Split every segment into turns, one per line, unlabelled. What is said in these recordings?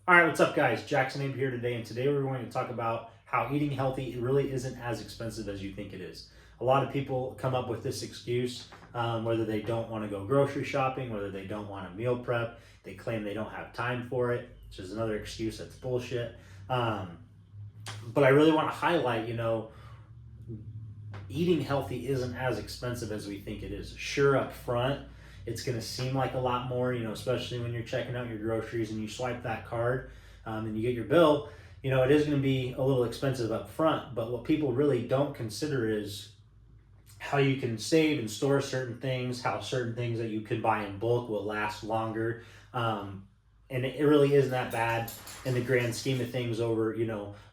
All right, what's up, guys? Jackson Abe here today, and today we're going to talk about how eating healthy really isn't as expensive as you think it is. A lot of people come up with this excuse, whether they don't want to go grocery shopping, whether they don't want to meal prep, they claim they don't have time for it, which is another excuse that's bullshit. Um, but I really want to highlight, eating healthy isn't as expensive as we think it is. Sure, up front, it's going to seem like a lot more, especially when you're checking out your groceries and you swipe that card and you get your bill. It is going to be a little expensive up front, but what people really don't consider is how you can save and store certain things, how certain things that you could buy in bulk will last longer. And it really isn't that bad in the grand scheme of things over,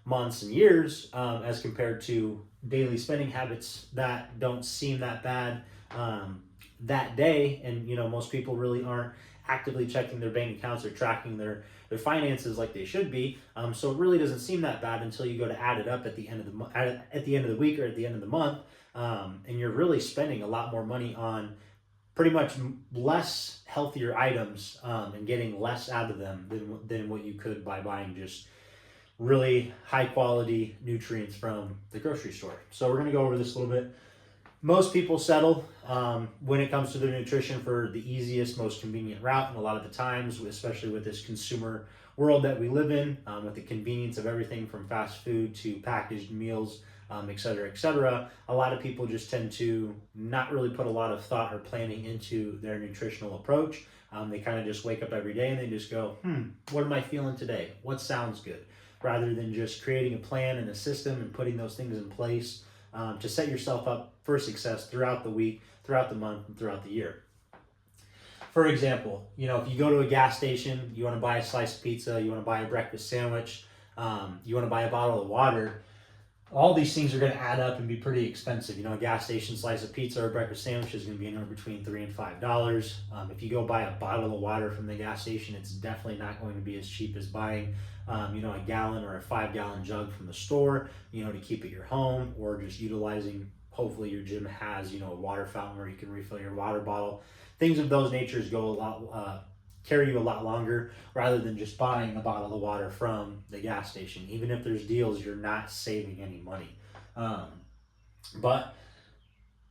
months and years as compared to daily spending habits that don't seem that bad that day. And, most people really aren't actively checking their bank accounts or tracking their finances like they should be. So it really doesn't seem that bad until you go to add it up at the end of at the end of the week or at the end of the month. And you're really spending a lot more money on pretty much less healthier items and getting less out of them than what you could by buying just really high quality nutrients from the grocery store. So we're going to go over this a little bit. Most people settle when it comes to their nutrition for the easiest, most convenient route. And a lot of the times, especially with this consumer world that we live in, with the convenience of everything from fast food to packaged meals, et cetera, et cetera, a lot of people just tend to not really put a lot of thought or planning into their nutritional approach. They kind of just wake up every day and they just go, what am I feeling today? What sounds good? Rather than just creating a plan and a system and putting those things in place to set yourself up for success throughout the week, throughout the month, and throughout the year. For example, if you go to a gas station, you want to buy a slice of pizza, you want to buy a breakfast sandwich, you want to buy a bottle of water, all these things are going to add up and be pretty expensive. A gas station slice of pizza or a breakfast sandwich is going to be anywhere between $3 and $5. If you go buy a bottle of water from the gas station, it's definitely not going to be as cheap as buying, a gallon or a 5-gallon jug from the store, to keep at your home, or just utilizing. Hopefully, your gym has, a water fountain where you can refill your water bottle. Things of those natures go a lot. Carry you a lot longer rather than just buying a bottle of water from the gas station. Even if there's deals, you're not saving any money. But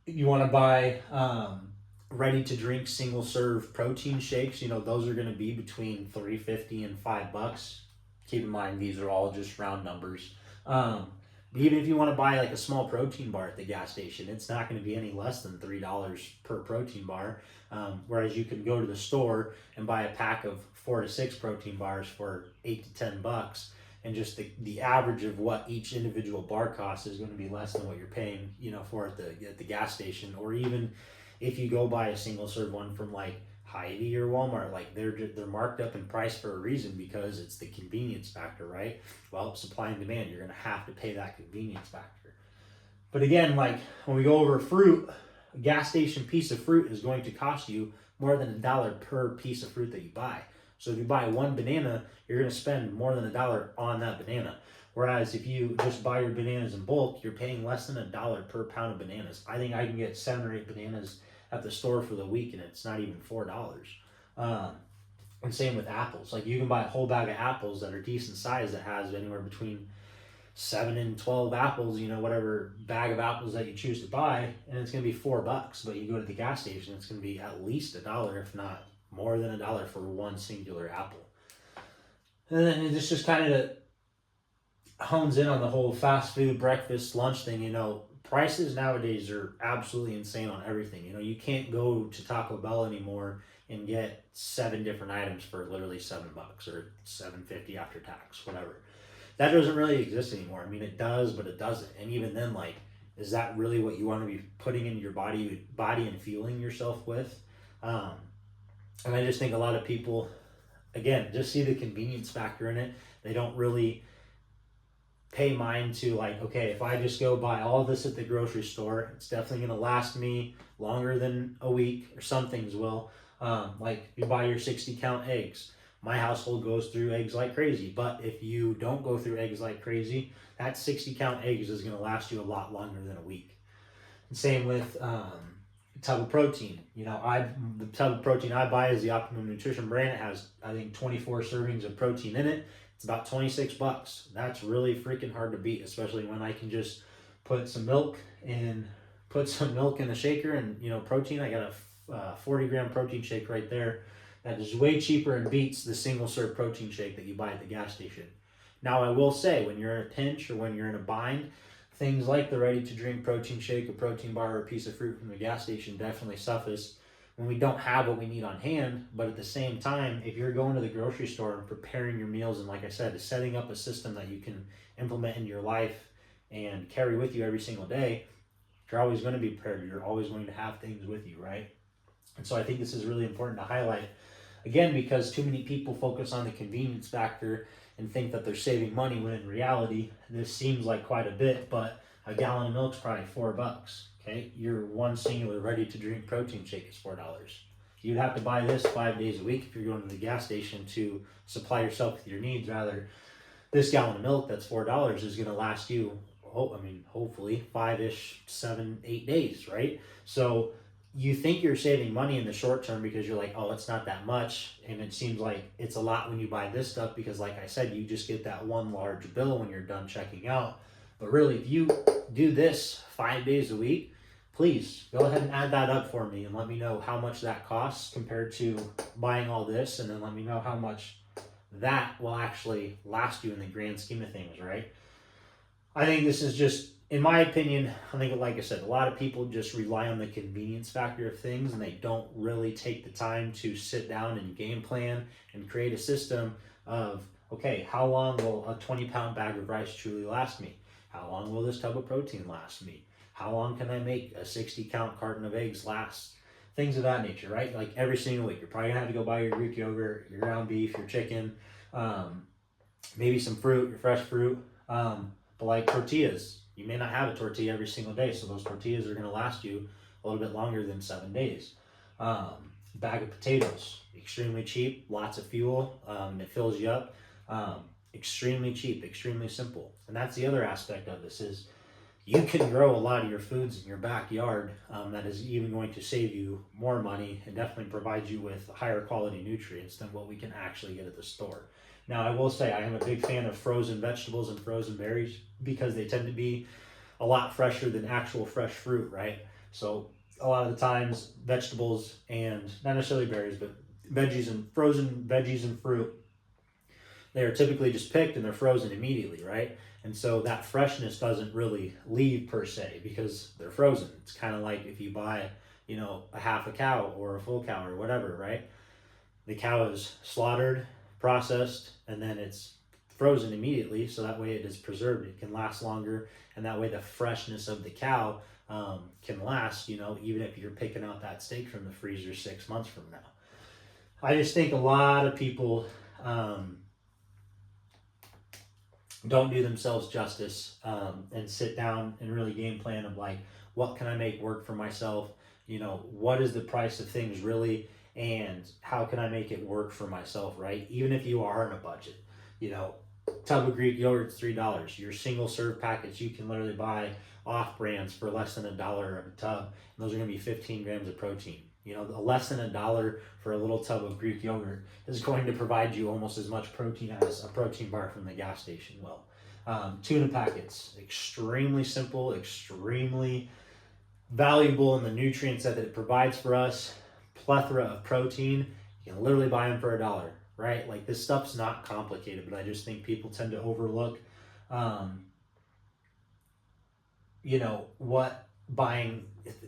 you want to buy ready to drink single serve protein shakes. Those are going to be between $3.50 and $5. Keep in mind, these are all just round numbers. Even if you want to buy like a small protein bar at the gas station, it's not going to be any less than $3 per protein bar. Whereas you can go to the store and buy a pack of 4 to 6 protein bars for $8 to $10, and just the average of what each individual bar costs is going to be less than what you're paying, for at the gas station. Or even if you go buy a single serve one from like Hy-Vee or Walmart, like they're marked up in price for a reason, because it's the convenience factor, right? Well, supply and demand, you're going to have to pay that convenience factor. But again, like when we go over fruit, a gas station piece of fruit is going to cost you more than $1 per piece of fruit that you buy. So if you buy one banana, you're going to spend more than $1 on that banana. Whereas if you just buy your bananas in bulk, you're paying less than $1 per pound of bananas. I think I can get 7 or 8 bananas at the store for the week, and it's not even $4. And same with apples. Like you can buy a whole bag of apples that are decent size that has anywhere between 7 and 12 apples, whatever bag of apples that you choose to buy, and it's going to be $4. But you go to the gas station, it's going to be at least $1, if not more than $1 for one singular apple. And then this just kind of hones in on the whole fast food, breakfast, lunch thing. Prices nowadays are absolutely insane on everything. You can't go to Taco Bell anymore and get 7 different items for literally $7 or $7.50 after tax, whatever. That doesn't really exist anymore. I mean, it does, but it doesn't. And even then, like, is that really what you want to be putting in your body and fueling yourself with? And I just think a lot of people, again, just see the convenience factor in it. They don't really pay mind to, like, okay, if I just go buy all this at the grocery store, it's definitely going to last me longer than a week, or some things will. Like you buy your 60 count eggs. My household goes through eggs like crazy, but if you don't go through eggs like crazy, that 60 count eggs is going to last you a lot longer than a week. And same with tub of protein. The tub of protein I buy is the Optimum Nutrition brand. It has, I think, 24 servings of protein in it. It's about 26 bucks. That's really freaking hard to beat, especially when I can just put some milk in, the shaker and, protein. I got a 40-gram protein shake right there that is way cheaper and beats the single serve protein shake that you buy at the gas station. Now, I will say, when you're in a pinch or when you're in a bind, things like the ready to drink protein shake, a protein bar, or a piece of fruit from the gas station definitely suffice when we don't have what we need on hand. But at the same time, if you're going to the grocery store and preparing your meals, and like I said, setting up a system that you can implement in your life and carry with you every single day, you're always going to be prepared. You're always going to have things with you, right? And so I think this is really important to highlight, again, because too many people focus on the convenience factor and think that they're saving money, when in reality, this seems like quite a bit, but a gallon of milk's probably $4. Okay, your one singular ready to drink protein shake is $4. You'd have to buy this 5 days a week if you're going to the gas station to supply yourself with your needs. Rather, this gallon of milk that's $4 is going to last you, hopefully 5-ish, 7, 8 days, right? So you think you're saving money in the short term because you're like, oh, it's not that much. And it seems like it's a lot when you buy this stuff because, like I said, you just get that one large bill when you're done checking out. But really, if you do this 5 days a week, please go ahead and add that up for me and let me know how much that costs compared to buying all this. And then let me know how much that will actually last you in the grand scheme of things, right? I think this is just, in my opinion, I think, like I said, a lot of people just rely on the convenience factor of things and they don't really take the time to sit down and game plan and create a system of, okay, how long will a 20-pound bag of rice truly last me? How long will this tub of protein last me? How long can I make a 60-count carton of eggs last? Things of that nature, right? Like every single week, you're probably gonna have to go buy your Greek yogurt, your ground beef, your chicken, maybe some fruit, your fresh fruit. But like tortillas, you may not have a tortilla every single day, so those tortillas are going to last you a little bit longer than 7 days. Bag of potatoes, extremely cheap, lots of fuel, it fills you up. Extremely cheap, extremely simple. And that's the other aspect of this is you can grow a lot of your foods in your backyard that is even going to save you more money and definitely provide you with higher quality nutrients than what we can actually get at the store. Now, I will say I am a big fan of frozen vegetables and frozen berries because they tend to be a lot fresher than actual fresh fruit, right? So a lot of the times vegetables and not necessarily berries, but frozen veggies and fruit, they are typically just picked and they're frozen immediately, right? And so that freshness doesn't really leave per se because they're frozen. It's kind of like if you buy, a half a cow or a full cow or whatever, right? The cow is slaughtered, processed, and then it's frozen immediately, so that way it is preserved. It can last longer, and that way the freshness of the cow can last, even if you're picking out that steak from the freezer 6 months from now. I just think a lot of people don't do themselves justice and sit down and really game plan of like, what can I make work for myself? What is the price of things really? And how can I make it work for myself, right? Even if you are on a budget, tub of Greek yogurt's $3. Your single serve packets you can literally buy off brands for less than $1 of a tub. And those are going to be 15 grams of protein. Less than $1 for a little tub of Greek yogurt is going to provide you almost as much protein as a protein bar from the gas station will. Tuna packets, extremely simple, extremely valuable in the nutrients that it provides for us. Plethora of protein. You can literally buy them for $1, right? Like this stuff's not complicated, but I just think people tend to overlook, what buying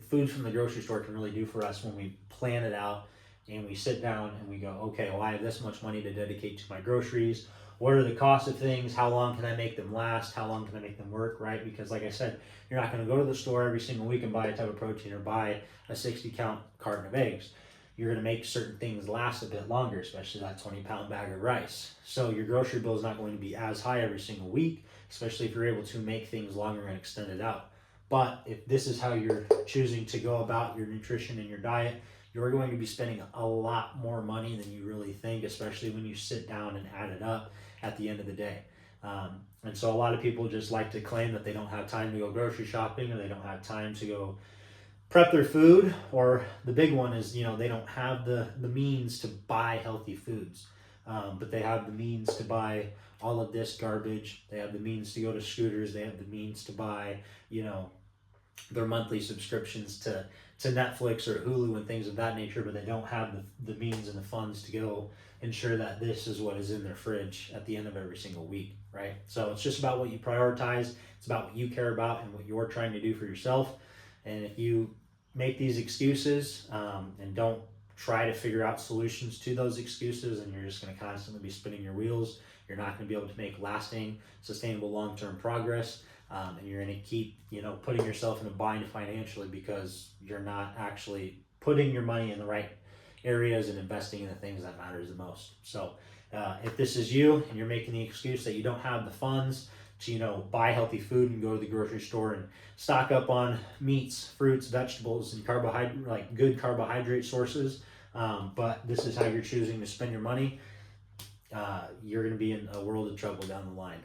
food from the grocery store can really do for us when we plan it out and we sit down and we go, okay, well, I have this much money to dedicate to my groceries. What are the costs of things? How long can I make them last? How long can I make them work, right? Because like I said, you're not going to go to the store every single week and buy a tub of protein or buy a 60-count carton of eggs. You're going to make certain things last a bit longer, especially that 20-pound bag of rice. So your grocery bill is not going to be as high every single week, especially if you're able to make things longer and extend it out. But if this is how you're choosing to go about your nutrition and your diet, you're going to be spending a lot more money than you really think, especially when you sit down and add it up at the end of the day. And so a lot of people just like to claim that they don't have time to go grocery shopping or they don't have time to go prep their food, or the big one is, you know, they don't have the means to buy healthy foods, but they have the means to buy all of this garbage. They have the means to go to Scooters. They have the means to buy, you know, their monthly subscriptions to Netflix or Hulu and things of that nature, but they don't have the means and the funds to go ensure that this is what is in their fridge at the end of every single week, right? So it's just about what you prioritize. It's about what you care about and what you're trying to do for yourself. And if you make these excuses and don't try to figure out solutions to those excuses, and you're just going to constantly be spinning your wheels, you're not going to be able to make lasting, sustainable, long-term progress. And you're going to keep, you know, putting yourself in a bind financially because you're not actually putting your money in the right areas and investing in the things that matters the most. So if this is you and you're making the excuse that you don't have the funds to, you know, buy healthy food and go to the grocery store and stock up on meats, fruits, vegetables, and carbohydrate, like good carbohydrate sources, but this is how you're choosing to spend your money, you're going to be in a world of trouble down the line.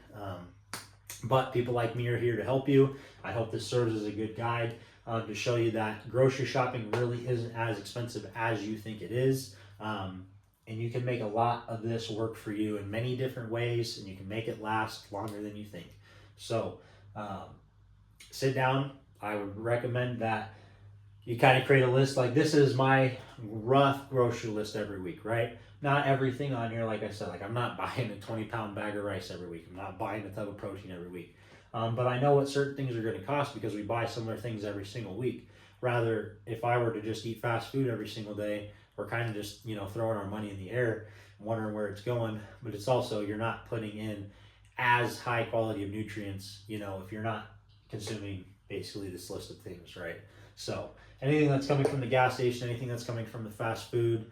But people like me are here to help you. I hope this serves as a good guide to show you that grocery shopping really isn't as expensive as you think it is. And you can make a lot of this work for you in many different ways, and you can make it last longer than you think. So sit down. I would recommend that you kind of create a list. Like, this is my rough grocery list every week, right? Not everything on here, like I said, like I'm not buying a 20-pound bag of rice every week. I'm not buying a tub of protein every week. But I know what certain things are going to cost because we buy similar things every single week. Rather, if I were to just eat fast food every single day, we're kind of just, you know, throwing our money in the air, wondering where it's going. But it's also, you're not putting in as high quality of nutrients, you know, if you're not consuming basically this list of things, right? So anything that's coming from the gas station, anything that's coming from the fast food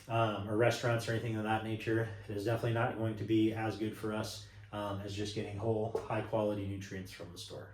or restaurants or anything of that nature is definitely not going to be as good for us as just getting whole, high quality nutrients from the store.